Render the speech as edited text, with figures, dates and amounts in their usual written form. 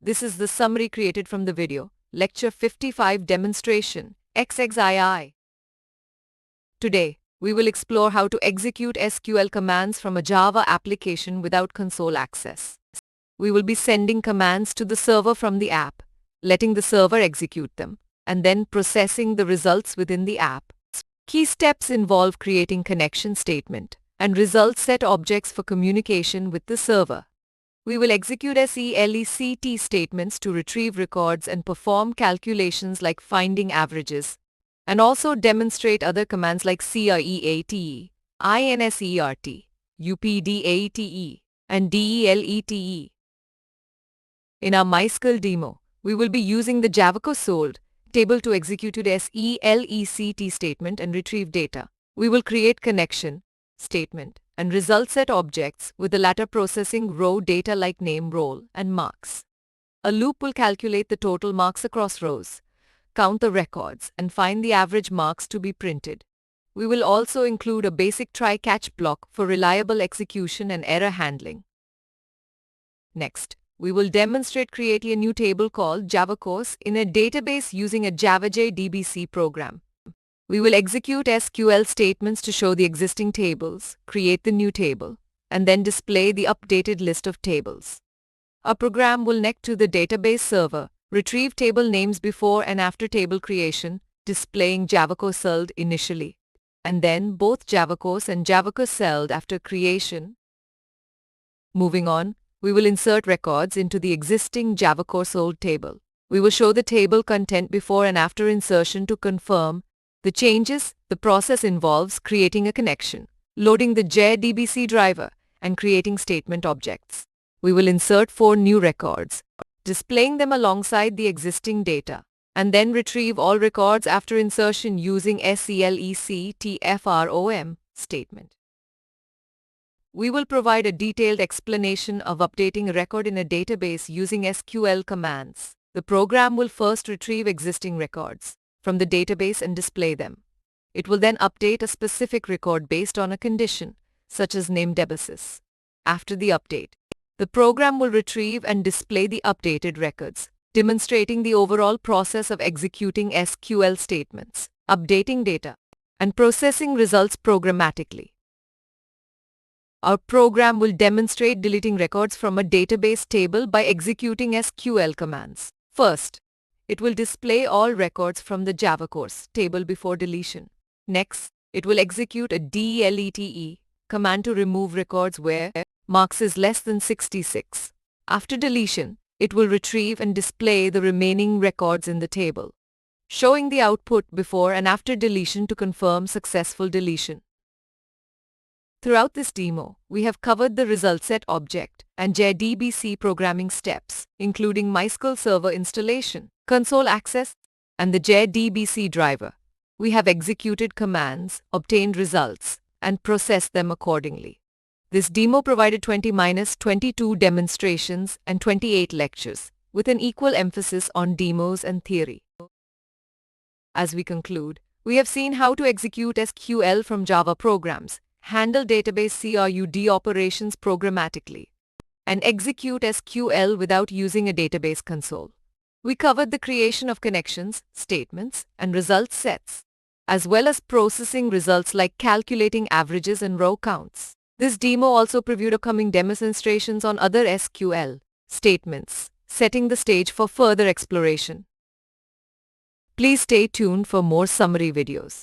This is the summary created from the video, Lecture 55 Demonstration, XXII. Today, we will explore how to execute SQL commands from a Java application without console access. We will be sending commands to the server from the app, letting the server execute them, and then processing the results within the app. Key steps involve creating connection statement and result set objects for communication with the server. We will execute SELECT statements to retrieve records and perform calculations like finding averages, and also demonstrate other commands like CREATE, INSERT, UPDATE, and DELETE. In our MySQL demo, we will be using the JavaCoSold table to execute the SELECT statement and retrieve data. We will create connection statement and result set objects, with the latter processing row data like name, role, and marks. A loop will calculate the total marks across rows, count the records, and find the average marks to be printed. We will also include a basic try-catch block for reliable execution and error handling. Next, we will demonstrate creating a new table called JavaCourse in a database using a Java JDBC program. We will execute SQL statements to show the existing tables, create the new table, and then display the updated list of tables. Our program will connect to the database server, retrieve table names before and after table creation, displaying JavaCoSold initially, and then both JavaCourse and JavaCoSold after creation. Moving on, we will insert records into the existing JavaCoSold table. We will show the table content before and after insertion to confirm the changes. The process involves creating a connection, loading the JDBC driver, and creating statement objects. We will insert 4 new records, displaying them alongside the existing data, and then retrieve all records after insertion using SELECT statement. We will provide a detailed explanation of updating a record in a database using SQL commands. The program will first retrieve existing records from the database and display them. It will then update a specific record based on a condition, such as name basis. After the update, the program will retrieve and display the updated records, demonstrating the overall process of executing SQL statements, updating data, and processing results programmatically. Our program will demonstrate deleting records from a database table by executing SQL commands. First, it will display all records from the JavaCourse table before deletion. Next, it will execute a DELETE command to remove records where marks is less than 66. After deletion, it will retrieve and display the remaining records in the table, showing the output before and after deletion to confirm successful deletion. Throughout this demo, we have covered the result set object and JDBC programming steps, including MySQL Server installation, console access, and the JDBC driver. We have executed commands, obtained results, and processed them accordingly. This demo provided 20-22 demonstrations and 28 lectures, with an equal emphasis on demos and theory. As we conclude, we have seen how to execute SQL from Java programs, handle database CRUD operations programmatically, and execute SQL without using a database console. We covered the creation of connections, statements, and result sets, as well as processing results like calculating averages and row counts. This demo also previewed upcoming demonstrations on other SQL statements, setting the stage for further exploration. Please stay tuned for more summary videos.